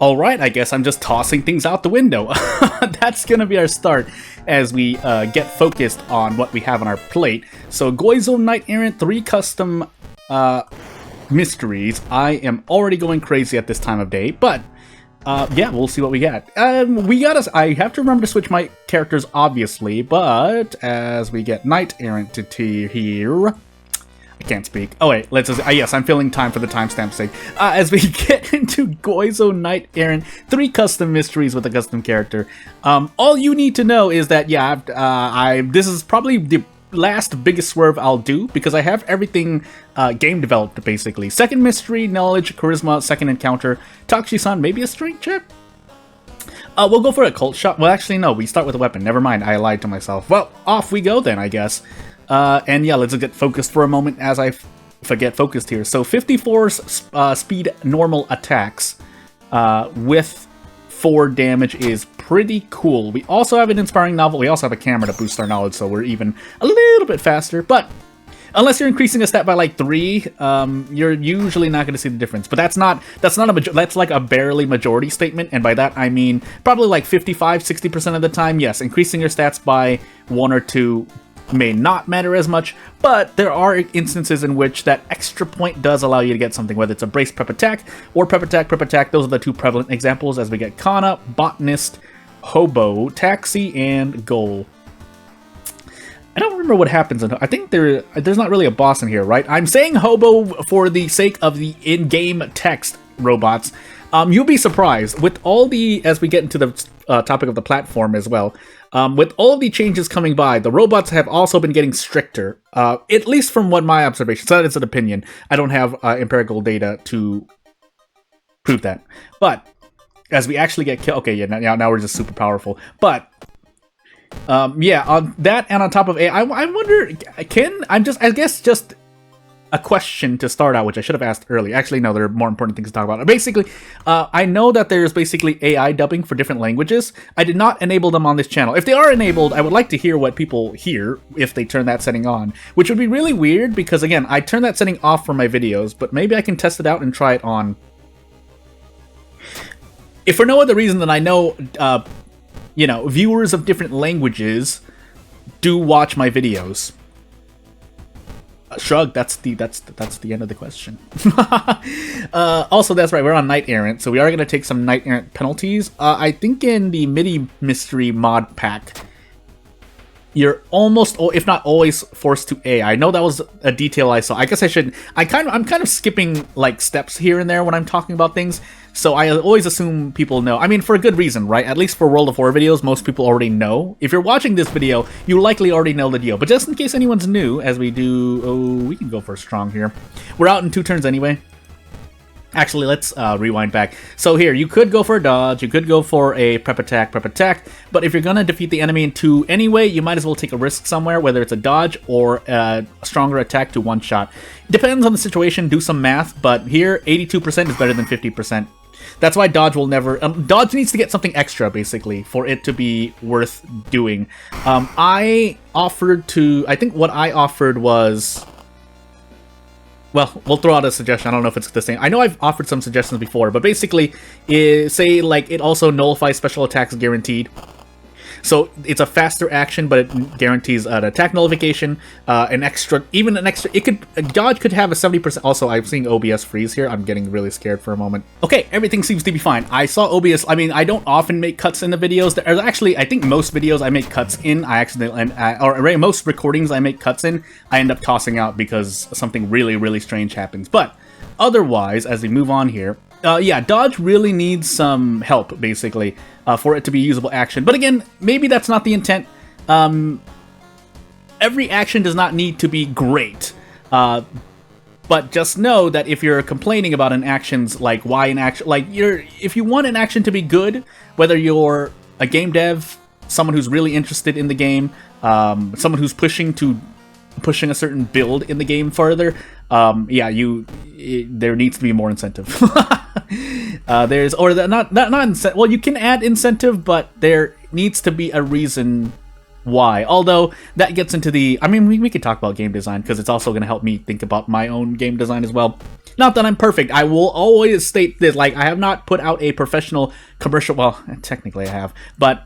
Alright, I guess I'm just tossing things out the window. That's gonna be our start as we get focused on what we have on our plate. So, Goizo Knight Errant, 3 custom mysteries. I am already going crazy at this time of day, but yeah, we'll see what we get. I have to remember to switch my characters, obviously, but as we get Knight Errant to here... I can't speak. Oh wait, let's just, yes, I'm filling time for the timestamp's sake. As we get into Goizo Knight Errant, 3 custom mysteries with a custom character. All you need to know is that, yeah, this is probably the last biggest swerve I'll do, because I have everything game developed, basically. Second mystery, knowledge, charisma, second encounter, Takushi-san, maybe a strength check? We'll go for a cult shot. Well, actually, no, we start with a weapon. Never mind, I lied to myself. Well, off we go then, I guess. And yeah, let's get focused for a moment as I forget focused here. So 54 speed normal attacks with 4 damage is pretty cool. We also have an inspiring novel. We also have a camera to boost our knowledge, so we're even a little bit faster. But unless you're increasing a stat by like 3, you're usually not going to see the difference. But that's like a barely majority statement, and by that I mean probably like 55-60% of the time. Yes, increasing your stats by 1 or 2 may not matter as much, but there are instances in which that extra point does allow you to get something, whether it's a brace prep attack or prep attack. Those are the 2 prevalent examples as we get Kana, Botanist, Hobo, Taxi, and Goal. I don't remember what happens in... I think there's not really a boss in here, right? I'm saying Hobo for the sake of the in-game text robots. You'll be surprised with all the... As we get into the topic of the platform as well, with all of the changes coming by, the robots have also been getting stricter, at least from what my observations. That is an opinion. I don't have empirical data to prove that. But as we actually get killed... Okay, yeah, now we're just super powerful. But... yeah, on that and on top of I wonder, I guess just a question to start out, which I should have asked earlier. Actually, no, there are more important things to talk about. Basically, I know that there's basically AI dubbing for different languages. I did not enable them on this channel. If they are enabled, I would like to hear what people hear if they turn that setting on, which would be really weird because, again, I turn that setting off for my videos, but maybe I can test it out and try it on. If for no other reason than I know, you know, viewers of different languages do watch my videos. Shrug, that's the end of the question. Also, that's right, we're on Knight Errant, so we are going to take some Knight Errant penalties. I think in the MIDI mystery mod pack, you're almost, if not always, forced to A. I know that was a detail I saw. I guess I'm kind of skipping like steps here and there when I'm talking about things. So I always assume people know. I mean, for a good reason, right? At least for World of War videos, most people already know. If you're watching this video, you likely already know the deal. But just in case anyone's new, as we do... Oh, we can go for a strong here. We're out in 2 turns anyway. Actually, let's rewind back. So here, you could go for a dodge, you could go for a prep attack, but if you're going to defeat the enemy in 2 anyway, you might as well take a risk somewhere, whether it's a dodge or a stronger attack to 1-shot. Depends on the situation, do some math, but here, 82% is better than 50%. That's why dodge will never... dodge needs to get something extra, basically, for it to be worth doing. I think what I offered was... Well, we'll throw out a suggestion. I don't know if it's the same. I know I've offered some suggestions before, but basically, say, like, it also nullifies special attacks guaranteed. So it's a faster action, but it guarantees an attack nullification, dodge could have a 70%. Also, I'm seeing OBS freeze here. I'm getting really scared for a moment. Okay, everything seems to be fine. I saw OBS. I mean, I don't often make cuts in the videos. Actually, I think most videos I make cuts in, or most recordings I make cuts in, I end up tossing out because something really, really strange happens. But otherwise, as we move on here, yeah, dodge really needs some help, basically, for it to be usable action. But again, maybe that's not the intent. Every action does not need to be great. But just know that if you're complaining about an action's, like, why an action... Like, if you want an action to be good, whether you're a game dev, someone who's really interested in the game, someone who's pushing a certain build in the game further, yeah, there needs to be more incentive. Well, you can add incentive, but there needs to be a reason why. Although that gets into the, I mean, we could talk about game design because it's also going to help me think about my own game design as well. Not that I'm perfect. I will always state this, like, I have not put out a professional commercial. Well, technically I have, but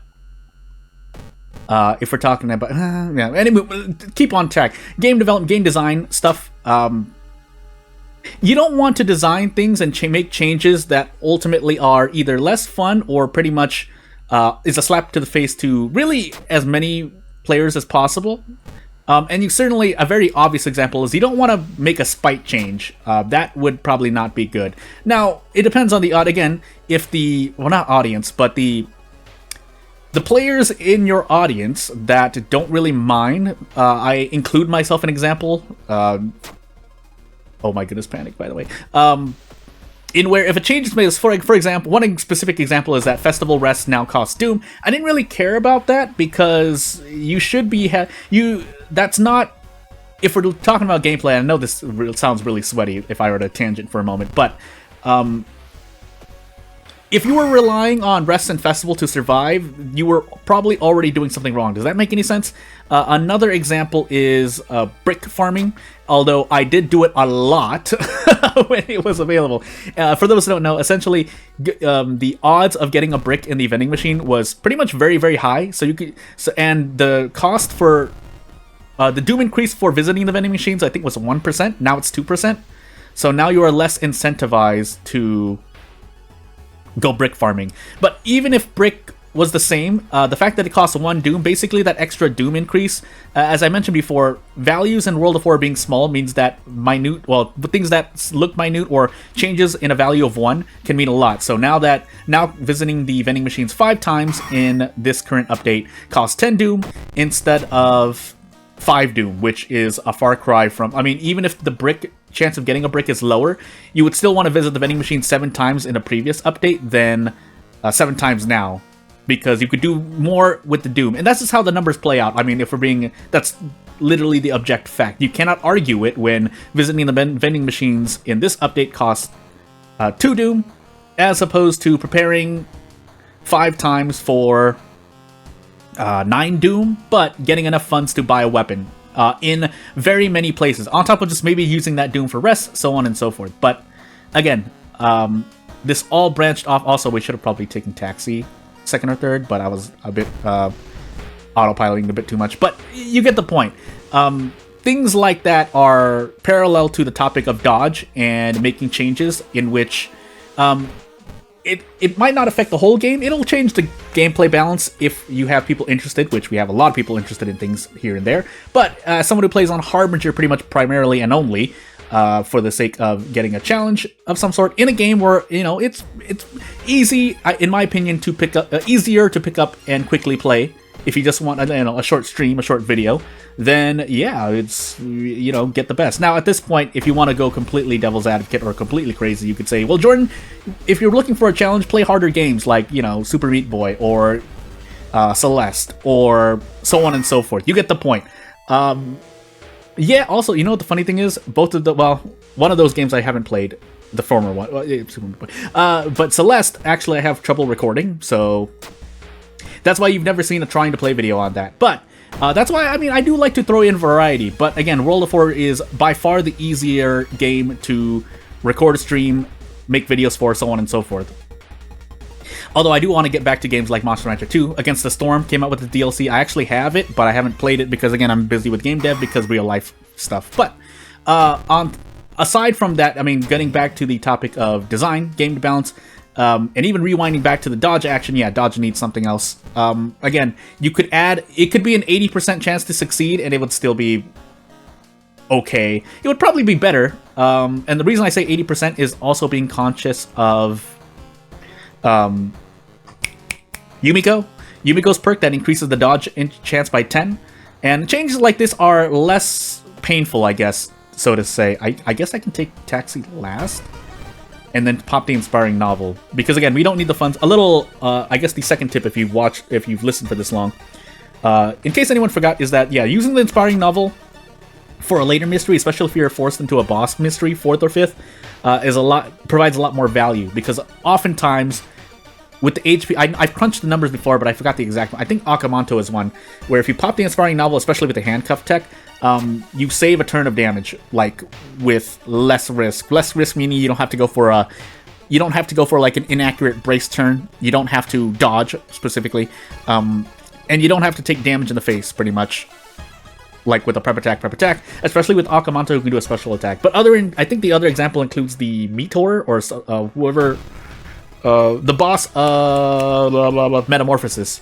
if we're talking about, yeah. Anyway, keep on track. Game development, game design stuff. You don't want to design things and make changes that ultimately are either less fun or pretty much is a slap to the face to really as many players as possible. And you certainly, a very obvious example is you don't want to make a spite change. That would probably not be good. Now, it depends on the again, if the, well, not audience, but the players in your audience that don't really mind, I include myself an example. Oh my goodness, panic, by the way. In where if a change is made, for example, one specific example is that festival rests now cost Doom. I didn't really care about that because you should be that's not, if we're talking about gameplay. I know this sounds really sweaty if I were to tangent for a moment, but if you were relying on Rest and Festival to survive, you were probably already doing something wrong. Does that make any sense? Another example is brick farming, although I did do it a lot when it was available. For those who don't know, essentially, the odds of getting a brick in the vending machine was pretty much very, very high. So you could, and the cost for the Doom increase for visiting the vending machines, I think, was 1%. Now it's 2%. So now you are less incentivized to go brick farming. But even if brick was the same, the fact that it costs 1 Doom, basically that extra Doom increase, as I mentioned before, values in World of War being small means that things that look minute or changes in a value of 1 can mean a lot. So now visiting the vending machines 5 times in this current update costs 10 Doom instead of 5 Doom, which is a far cry from, I mean, even if the chance of getting a brick is lower, you would still want to visit the vending machine 7 times in a previous update than 7 times now, because you could do more with the Doom. And that's just how the numbers play out. I mean, that's literally the objective fact. You cannot argue it when visiting the vending machines in this update costs 2 Doom, as opposed to preparing 5 times for 9 Doom, but getting enough funds to buy a weapon in very many places, on top of just maybe using that Doom for rest, so on and so forth. But again, this all branched off. Also, we should have probably taken Taxi second or third, but I was a bit autopiloting a bit too much. But you get the point. Things like that are parallel to the topic of dodge and making changes in which it might not affect the whole game. It'll change the gameplay balance if you have people interested, which we have a lot of people interested in things here and there. But someone who plays on Harbinger pretty much primarily and only for the sake of getting a challenge of some sort in a game where, you know, it's easy, in my opinion, to pick up, easier to pick up and quickly play. If you just want a short stream, a short video, then yeah, it's, you know, get the best. Now, at this point, if you want to go completely devil's advocate or completely crazy, you could say, well, Jordan, if you're looking for a challenge, play harder games like, you know, Super Meat Boy or Celeste or so on and so forth. You get the point. Yeah, also, you know what the funny thing is? One of those games I haven't played, the former one, but Celeste, actually, I have trouble recording, so that's why you've never seen a trying to play video on that. But that's why, I mean, I do like to throw in variety. But again, World of War is by far the easier game to record a stream, make videos for, so on and so forth. Although I do want to get back to games like Monster Rancher 2. Against the Storm came out with the DLC. I actually have it, but I haven't played it because, again, I'm busy with game dev because real life stuff. But aside from that, I mean, getting back to the topic of design, game balance, and even rewinding back to the dodge action, yeah, dodge needs something else. Again, you could add, it could be an 80% chance to succeed, and it would still be okay. It would probably be better. And the reason I say 80% is also being conscious of Yumiko's perk that increases the dodge chance by 10. And changes like this are less painful, I guess, so to say. I guess I can take Taxi last and then pop the Inspiring Novel, because again, we don't need the funds. A little, I guess the second tip, if you've listened for this long, in case anyone forgot, is that, yeah, using the Inspiring Novel for a later mystery, especially if you're forced into a boss mystery, 4th or 5th, provides a lot more value, because oftentimes with the HP, I've crunched the numbers before, but I forgot the exact one. I think Akamanto is one, where if you pop the Inspiring Novel, especially with the handcuff tech, you save a turn of damage, like, with less risk. Less risk meaning you don't have to go for a... You don't have to go for, like, an inaccurate brace turn. You don't have to dodge, specifically. And you don't have to take damage in the face, pretty much. Like with a prep attack. Especially with Akamanto, who can do a special attack. But I think the other example includes the Meteor, or whoever... the boss of Metamorphosis.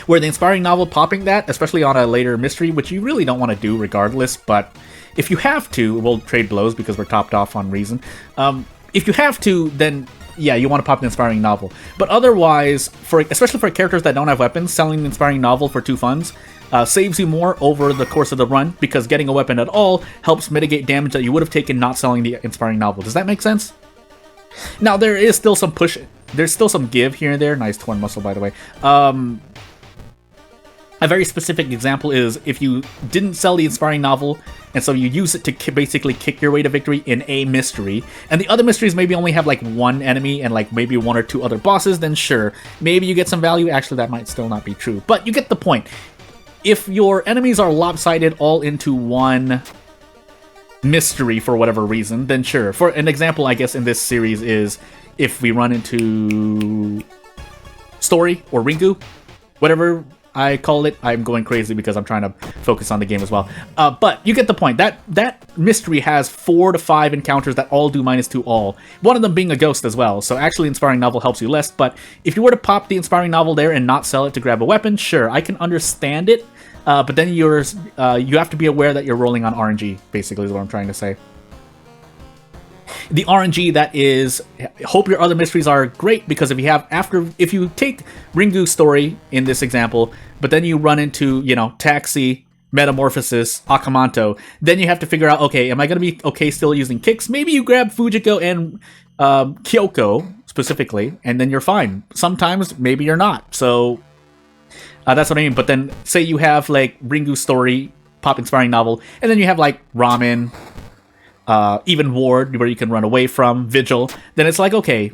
Where the Inspiring Novel popping that, especially on a later mystery, which you really don't want to do regardless, but if you have to, we'll trade blows because we're topped off on reason. If you have to, then yeah, you want to pop the Inspiring Novel. But otherwise, especially for characters that don't have weapons, selling the Inspiring Novel for 2 funds saves you more over the course of the run, because getting a weapon at all helps mitigate damage that you would have taken not selling the Inspiring Novel. Does that make sense? Now, there is still some push. There's still some give here and there. Nice torn muscle, by the way. A very specific example is if you didn't sell the Inspiring Novel, and so you use it to basically kick your way to victory in a mystery, and the other mysteries maybe only have like 1 enemy and like maybe 1 or 2 other bosses, then sure, maybe you get some value. Actually, that might still not be true, but you get the point. If your enemies are lopsided all into 1 mystery for whatever reason, then sure. For an example, I guess, in this series is if we run into Story or Ringu, whatever I call it. I'm going crazy because I'm trying to focus on the game as well. But you get the point. That mystery has 4 to 5 encounters that all do -2 all. One of them being a ghost as well. So actually, Inspiring Novel helps you less. But if you were to pop the Inspiring Novel there and not sell it to grab a weapon, sure, I can understand it. But then you have to be aware that you're rolling on RNG, basically, is what I'm trying to say. The RNG that is, hope your other mysteries are great, because if you take Ringu's story in this example, but then you run into, Taxi, Metamorphosis, Akamanto, then you have to figure out, okay, am I going to be okay still using kicks? Maybe you grab Fujiko and Kyoko, specifically, and then you're fine. Sometimes, maybe you're not, so... that's what I mean. But then, say you have like Ringu's story, pop Inspiring Novel, and then you have like Ramen, even Ward, where you can run away from, Vigil. Then it's like, okay,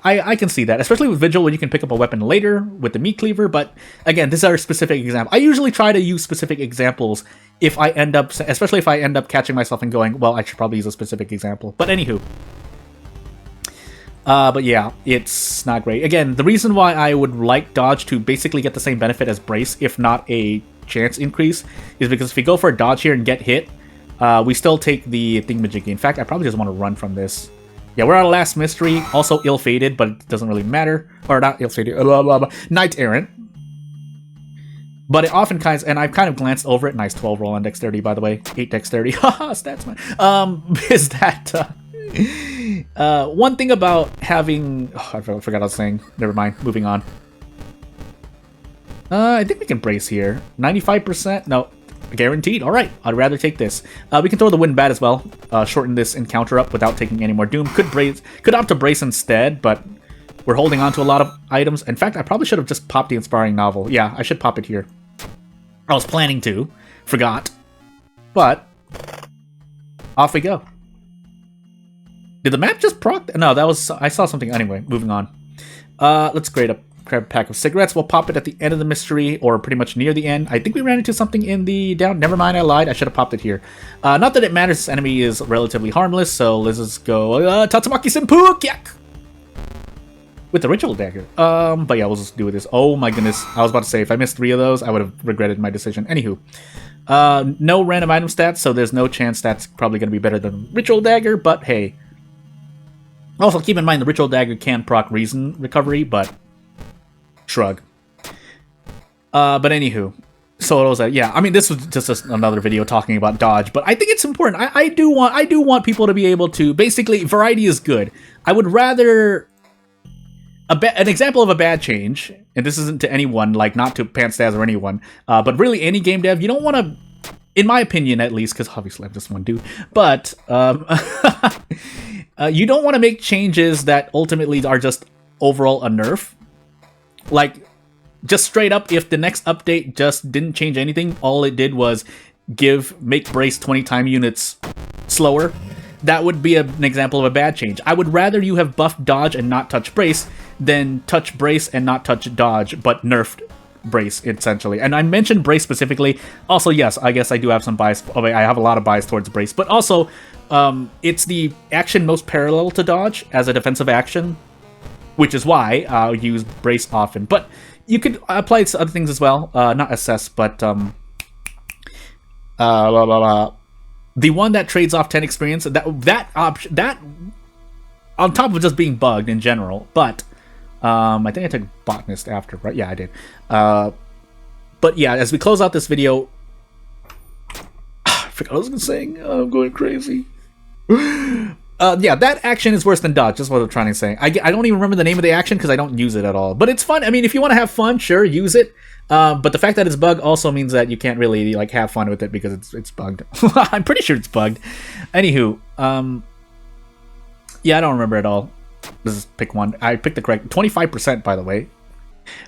I can see that, especially with Vigil, when you can pick up a weapon later with the meat cleaver. But again, this is our specific example. I usually try to use specific examples especially if I end up catching myself and going, well, I should probably use a specific example. But anywho. But yeah, it's not great. Again, the reason why I would like Dodge to basically get the same benefit as Brace, if not a chance increase, is because if we go for a Dodge here and get hit, we still take the thingamajiggy. In fact, I probably just want to run from this. Yeah, we're on last mystery, also ill-fated, but it doesn't really matter. Or not ill-fated, Knight Errant. But it often and I've kind of glanced over it. Nice 12 roll on dexterity, by the way. 8 dexterity. Haha, stats, man. Is that... one thing about having... Oh, I forgot what I was saying. Never mind. Moving on. I think we can brace here. 95%? No. Guaranteed. Alright. I'd rather take this. We can throw the Wind Bat as well. Shorten this encounter up without taking any more Doom. Could opt to brace instead, but we're holding on to a lot of items. In fact, I probably should have just popped the Inspiring Novel. Yeah, I should pop it here. I was planning to. Forgot. But off we go. Did the map just proc? No, that was... I saw something. Anyway, moving on. Let's grab a pack of cigarettes. We'll pop it at the end of the mystery, or pretty much near the end. I think we ran into something in the down... Never mind, I lied. I should have popped it here. Not that it matters. This enemy is relatively harmless, so let's just go... Tatsumaki Senpu! Kyak! With the Ritual Dagger. But yeah, we'll just do this. Oh my goodness. I was about to say, if I missed 3 of those, I would have regretted my decision. Anywho. No random item stats, so there's no chance that's probably going to be better than Ritual Dagger, but hey... Also, keep in mind the Ritual Dagger can proc Reason Recovery, but shrug. But anywho, so what was that? Yeah, I mean, this was just another video talking about dodge, but I think it's important. I do want people to be able to, basically, variety is good. I would rather... an example of a bad change, and this isn't to anyone, like not to Pantstaz or anyone, but really any game dev, you don't want to, in my opinion at least, because obviously I'm just one dude, but you don't want to make changes that ultimately are just overall a nerf. Like, just straight up, if the next update just didn't change anything, all it did was make Brace 20 time units slower, that would be an example of a bad change. I would rather you have buffed dodge and not touch brace than touch brace and not touch dodge, but nerfed brace, essentially. And I mentioned brace specifically. Also, yes, I guess I do have some bias. I have a lot of bias towards brace, but also it's the action most parallel to dodge as a defensive action, which is why I'll use brace often. But you could apply it to other things as well. Not assess, but the one that trades off 10 experience, that option, that on top of just being bugged in general, but I think I took botanist after, right? Yeah, I did. But yeah, as we close out this video, I forgot what I was gonna say. I'm going crazy. Yeah, that action is worse than dodge. That's what I'm trying to say. I don't even remember the name of the action because I don't use it at all. But it's fun. I mean, if you want to have fun, sure, use it. But the fact that it's bugged also means that you can't really like have fun with it because it's bugged. I'm pretty sure it's bugged. Anywho, yeah, I don't remember at all. Let's just pick one. I picked the correct 25%, by the way.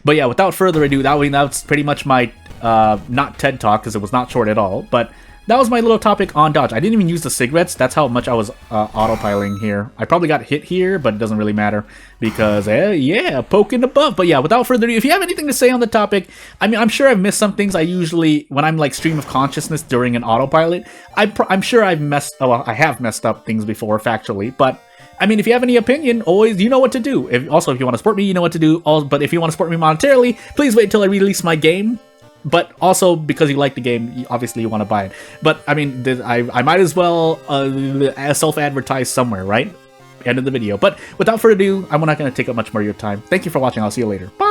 But yeah, without further ado, that's pretty much my not TED talk because it was not short at all. But that was my little topic on dodge. I didn't even use the cigarettes. That's how much I was autopiling here. I probably got hit here, but it doesn't really matter because, yeah, poking above. But yeah, without further ado, if you have anything to say on the topic, I mean, I'm sure I've missed some things. I usually, when I'm like stream of consciousness during an autopilot, I'm sure I have messed up things before factually, but I mean, if you have any opinion, always, you know what to do. Also, if you want to support me, you know what to do. But if you want to support me monetarily, please wait until I release my game. But also, because you like the game, obviously you want to buy it. But, I mean, I might as well self-advertise somewhere, right? End of the video. But without further ado, I'm not going to take up much more of your time. Thank you for watching. I'll see you later. Bye!